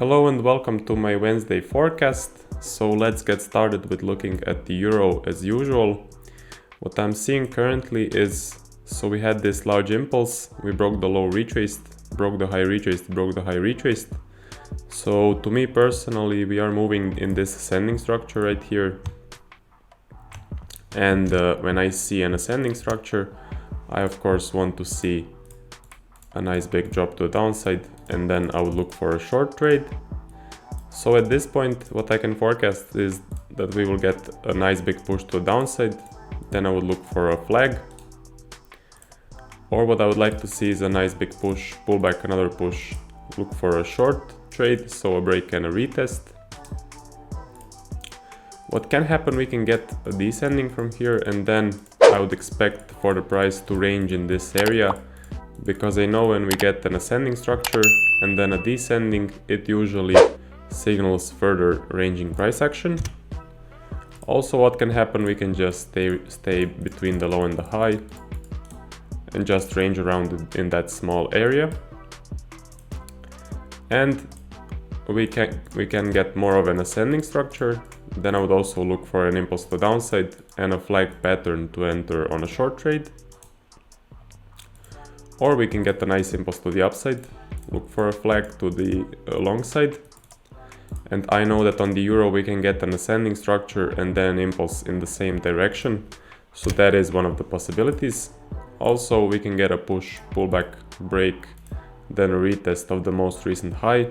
Hello and welcome to my Wednesday forecast. So let's get started with looking at the euro as usual. What I'm seeing currently is, so we had this large impulse, we broke the low, retraced, broke the high, retraced, broke the high, retraced. So to me personally, we are moving in this ascending structure right here. And when I see an ascending structure, I of course want to see a nice big drop to the downside, and then I would look for a short trade. So at this point, what I can forecast is that we will get a nice big push to the downside. Then I would look for a flag. Or what I would like to see is a nice big push, pull back, another push, look for a short trade, so a break and a retest. What can happen, we can get a descending from here, and then I would expect for the price to range in this area, because I know when we get an ascending structure and then a descending, it usually signals further ranging price action. Also, what can happen, we can just stay between the low and the high and just range around in that small area. And we can get more of an ascending structure. Then I would also look for an impulse to the downside and a flag pattern to enter on a short trade. Or we can get a nice impulse to the upside, look for a flag to the long side. And I know that on the euro we can get an ascending structure and then impulse in the same direction. So that is one of the possibilities. Also, we can get a push, pullback, break, then a retest of the most recent high,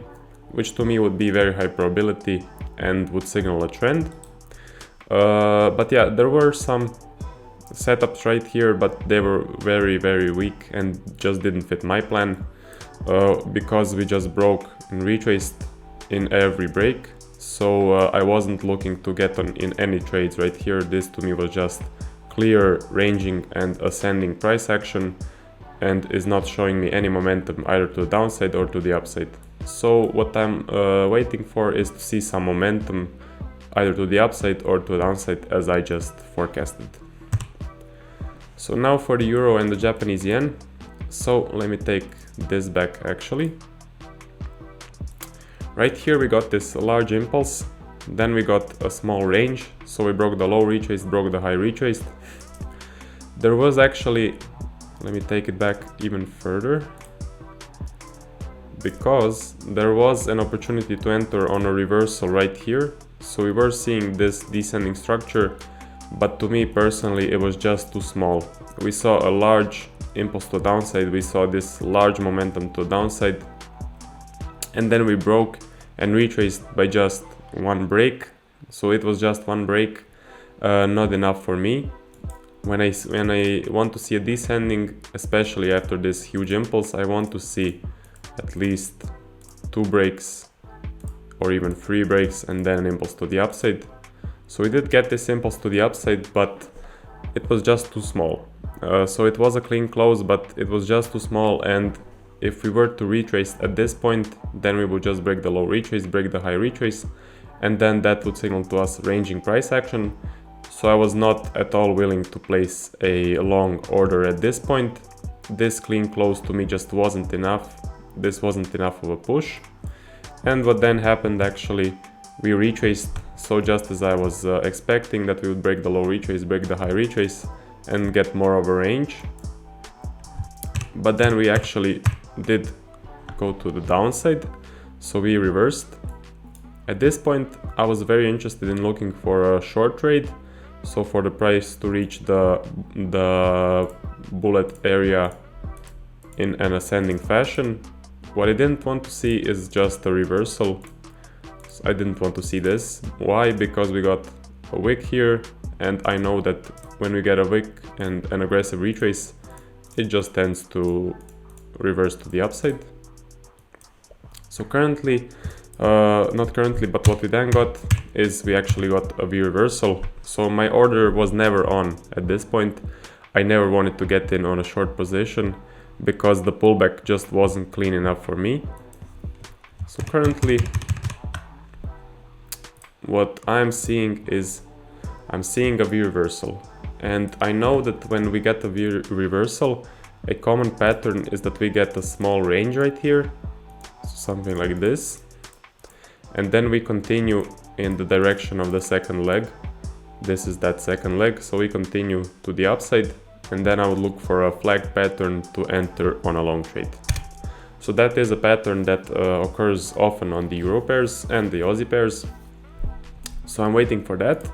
which to me would be very high probability and would signal a trend. But yeah, there were some setups right here, but they were very weak and just didn't fit my plan, because we just broke and retraced in every break. So I wasn't looking to get on in any trades right here. This to me was just clear ranging and ascending price action and is not showing me any momentum either to the downside or to the upside. So what I'm waiting for is to see some momentum either to the upside or to the downside, as I just forecasted. So now for the euro and the Japanese yen. So let me take this back actually. Right here we got this large impulse, then we got a small range, so we broke the low, retraced, broke the high, retraced. There was actually, let me take it back even further, because there was an opportunity to enter on a reversal right here. So we were seeing this descending structure, but to me personally it was just too small. We saw a large impulse to the downside, we saw this large momentum to the downside, and then we broke and retraced by just one break. So it was just one break, not enough for me. When I want to see a descending, especially after this huge impulse, I want to see at least 2 breaks or even 3 breaks and then an impulse to the upside. So we did get this impulse to the upside, but it was just too small. So it was a clean close, but it was just too small, and if we were to retrace at this point, then we would just break the low, retrace, break the high, retrace, and then that would signal to us ranging price action. So I was not at all willing to place a long order at this point. This clean close to me just wasn't enough. This wasn't enough of a push. And what then happened, actually, we retraced, so just as I was expecting, that we would break the low, retrace, break the high, retrace, and get more of a range. But then we actually did go to the downside, so we reversed. At this point, I was very interested in looking for a short trade, so for the price to reach the bullet area in an ascending fashion. What I didn't want to see is just a reversal. I didn't want to see this. Why? Because we got a wick here, and I know that when we get a wick and an aggressive retrace, it just tends to reverse to the upside. So currently, not currently, but what we then got is we actually got a V reversal. So my order was never on at this point. I never wanted to get in on a short position because the pullback just wasn't clean enough for me. So currently, what I'm seeing is I'm seeing a V reversal, and I know that when we get a V reversal, a common pattern is that we get a small range right here, so something like this. and then we continue in the direction of the second leg. This is that second leg, so we continue to the upside, and then I would look for a flag pattern to enter on a long trade. So that is a pattern that occurs often on the Euro pairs and the Aussie pairs. So I'm waiting for that.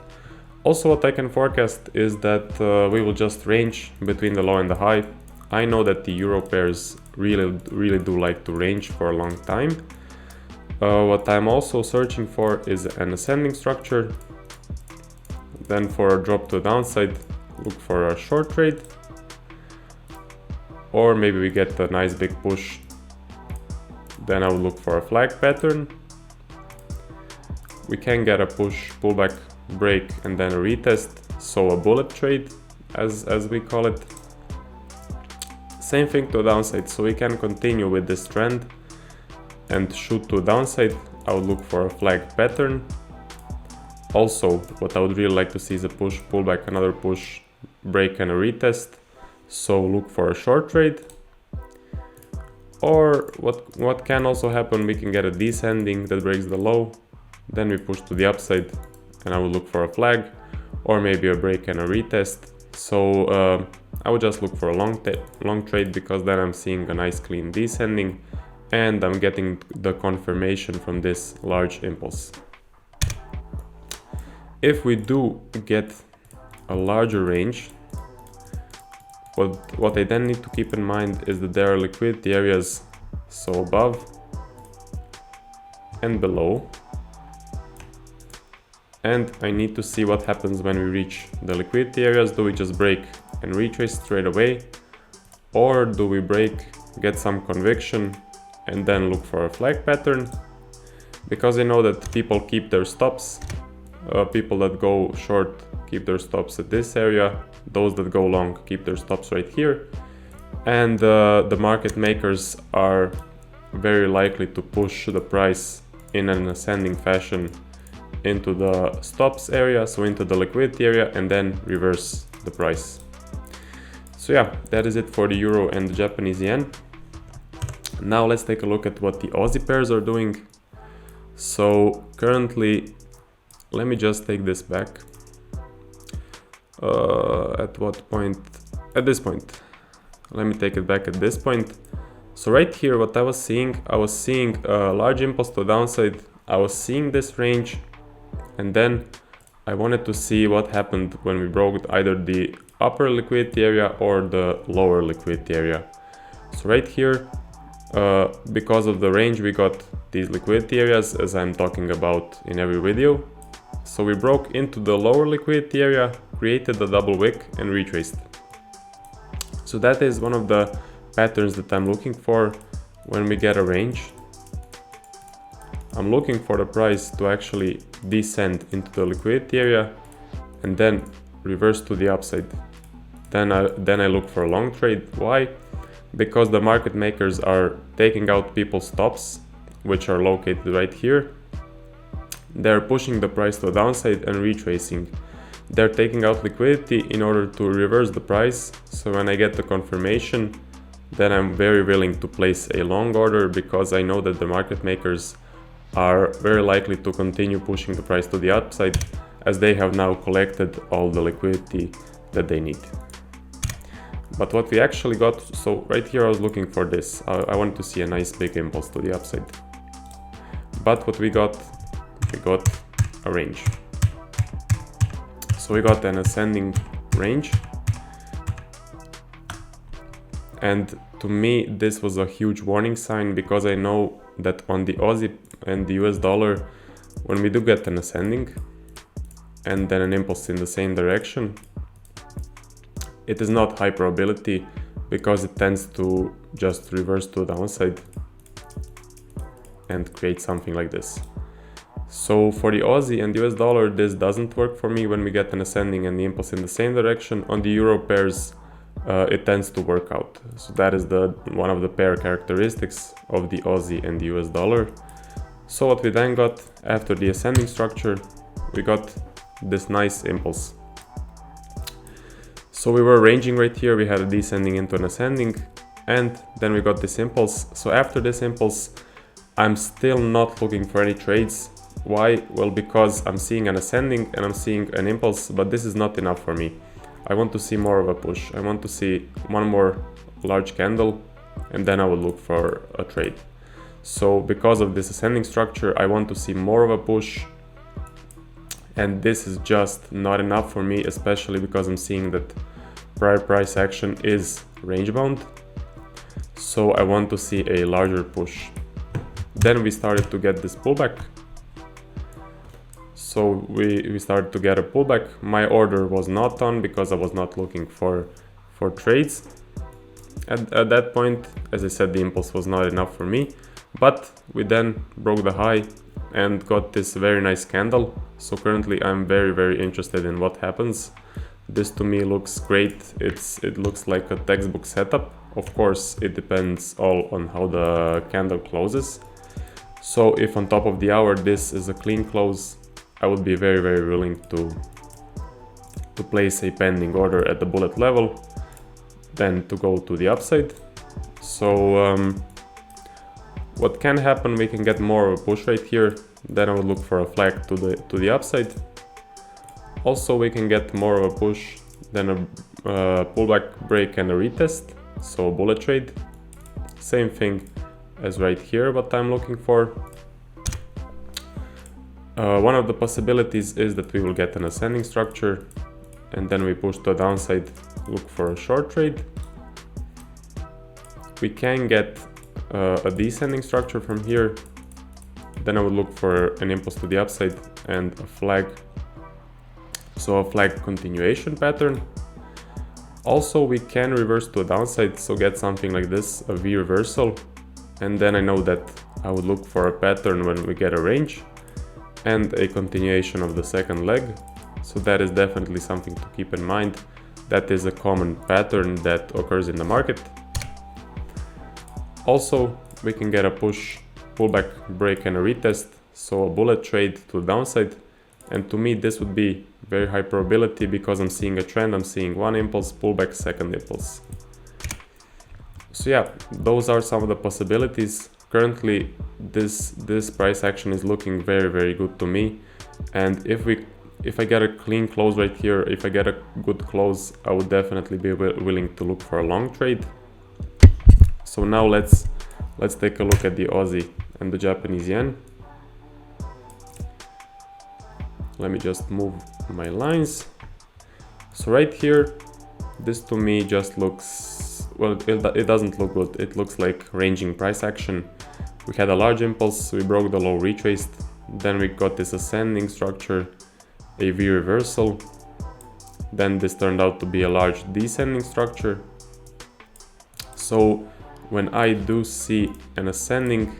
Also, what I can forecast is that we will just range between the low and the high. I know that the Euro pairs really do like to range for a long time. What I'm also searching for is an ascending structure. Then for a drop to the downside, look for a short trade. Or maybe we get a nice big push. Then I will look for a flag pattern. We can get a push, pullback, break, and then a retest. So a bullet trade, as we call it. Same thing to the downside, so we can continue with this trend and shoot to the downside. I would look for a flag pattern. Also, what I would really like to see is a push, pullback, another push, break, and a retest. So look for a short trade. Or what can also happen, we can get a descending that breaks the low, then we push to the upside, and I will look for a flag, or maybe a break and a retest. So I would just look for a long trade, because then I'm seeing a nice clean descending, and I'm getting the confirmation from this large impulse. If we do get a larger range, what I then need to keep in mind is that there are liquidity areas, so above and below, and I need to see what happens when we reach the liquidity areas. Do we just break and retrace straight away, or do we break, get some conviction, and then look for a flag pattern? Because I know that people keep their stops. People that go short keep their stops at this area. Those that go long keep their stops right here. And the market makers are very likely to push the price in an ascending fashion into the stops area, so into the liquidity area, and then reverse the price. So yeah, that is it for the Euro and the Japanese yen. Now let's take a look at what the Aussie pairs are doing. So currently, let me just take this back. At what point? At this point. Let me take it back at this point. So right here, what I was seeing a large impulse to the downside. I was seeing this range, and then I wanted to see what happened when we broke either the upper liquidity area or the lower liquidity area. So right here, because of the range, we got these liquidity areas, as I'm talking about in every video. So we broke into the lower liquidity area, created a double wick, and retraced. So that is one of the patterns that I'm looking for when we get a range. I'm looking for the price to actually descend into the liquidity area and then reverse to the upside. Then I look for a long trade. Why? Because the market makers are taking out people's stops, which are located right here. They're pushing the price to the downside and retracing. They're taking out liquidity in order to reverse the price. So when I get the confirmation, then I'm very willing to place a long order, because I know that the market makers are very likely to continue pushing the price to the upside, as they have now collected all the liquidity that they need. But what we actually got, so right here I was looking for this. I wanted to see a nice big impulse to the upside. But what we got a range. So we got an ascending range. And to me, this was a huge warning sign, because I know that on the Aussie and the US dollar, when we do get an ascending and then an impulse in the same direction, it is not high probability, because it tends to just reverse to the downside and create something like this. So for the Aussie and US dollar, this doesn't work for me when we get an ascending and the impulse in the same direction. On the Euro pairs, it tends to work out. So that is one of the pair characteristics of the Aussie and the US dollar. So what we then got after the ascending structure, we got this nice impulse. So we were ranging right here, we had a descending into an ascending, and then we got this impulse. So after this impulse, I'm still not looking for any trades. Why? Well, because I'm seeing an ascending and I'm seeing an impulse, but this is not enough for me. I want to see more of a push. I want to see one more large candle, and then I will look for a trade. So because of this ascending structure, I want to see more of a push, and this is just not enough for me, especially because I'm seeing that prior price action is range bound. So I want to see a larger push. Then we started to get this pullback. So we started to get a pullback. My order was not on because I was not looking for trades. At that point, as I said, the impulse was not enough for me, but we then broke the high and got this very nice candle. So currently I'm very interested in what happens. This to me looks great. It looks like a textbook setup. Of course, it depends all on how the candle closes. So if on top of the hour this is a clean close, I would be very willing to place a pending order at the bullet level, then to go to the upside. So what can happen, we can get more of a push right here, then I would look for a flag to the upside. Also we can get more of a push, then a pullback break and a retest, so a bullet trade. Same thing as right here, what I'm looking for. One of the possibilities is that we will get an ascending structure and then we push to the downside, look for a short trade. We can get a descending structure from here, then I would look for an impulse to the upside and a flag, so a flag continuation pattern. Also we can reverse to a downside, so get something like this, a V reversal, and then I know that I would look for a pattern when we get a range and a continuation of the second leg. So that is definitely something to keep in mind. That is a common pattern that occurs in the market. Also, we can get a push, pullback, break and a retest, so a bullet trade to the downside. And to me this would be very high probability because I'm seeing a trend, I'm seeing one impulse, pullback, second impulse. So yeah, those are some of the possibilities. Currently this price action is looking very good to me, and if I get a clean close right here, if I get a good close, I would definitely be willing to look for a long trade. So now let's take a look at the Aussie and the Japanese yen. Let me just move my lines. So right here, this to me just looks, well, it doesn't look good. It looks like ranging price action. We had a large impulse, we broke the low, retraced, then we got this ascending structure, a V reversal, then this turned out to be a large descending structure. So when I do see an ascending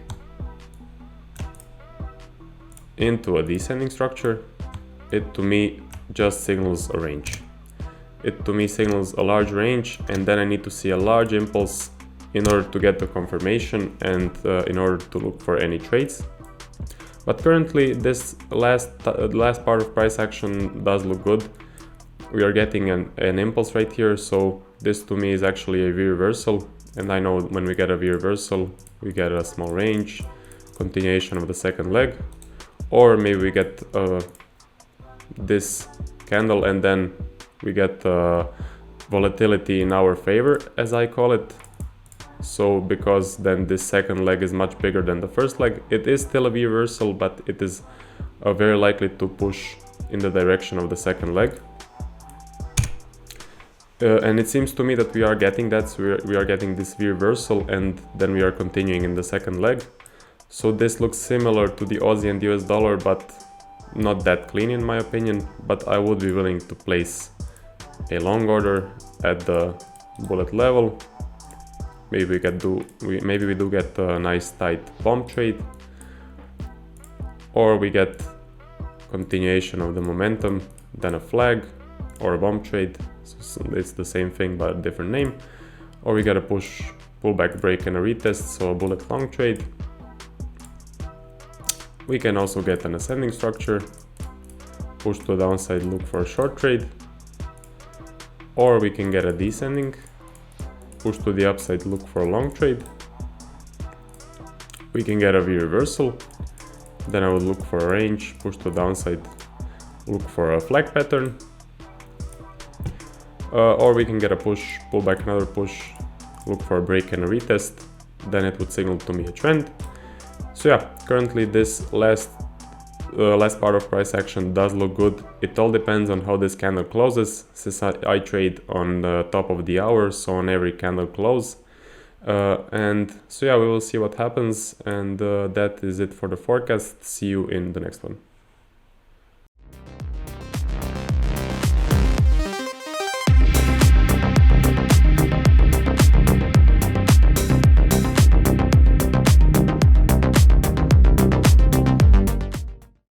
into a descending structure, it to me just signals a range. It to me signals a large range, and then I need to see a large impulse in order to get the confirmation and in order to look for any trades. But currently this last part of price action does look good. We are getting an impulse right here, so this to me is actually a V reversal, and I know when we get a V reversal we get a small range, continuation of the second leg, or maybe we get this candle and then we get volatility in our favor, as I call it. So because then this second leg is much bigger than the first leg, it is still a V reversal, but it is very likely to push in the direction of the second leg. And it seems to me that we are getting that, so we are getting this V reversal and then we are continuing in the second leg. So this looks similar to the Aussie and US dollar, but not that clean in my opinion, but I would be willing to place a long order at the bullet level. Maybe we do get a nice tight bomb trade, or we get continuation of the momentum, then a flag or a bomb trade, so it's the same thing but a different name, or we get a push, pullback, break and a retest, so a bullet long trade. We can also get an ascending structure, push to the downside, look for a short trade, or we can get a descending, push to the upside, look for a long trade. we can get a V reversal. Then I would look for a range, push to the downside, look for a flag pattern. Or we can get a push, pull back another push, look for a break and a retest. Then it would signal to me a trend. So yeah, currently this last part of price action does look good. It all depends on how this candle closes, since I trade on the top of the hour, so on every candle close. And so yeah, we will see what happens, and that is it for the forecast. See you in the next one.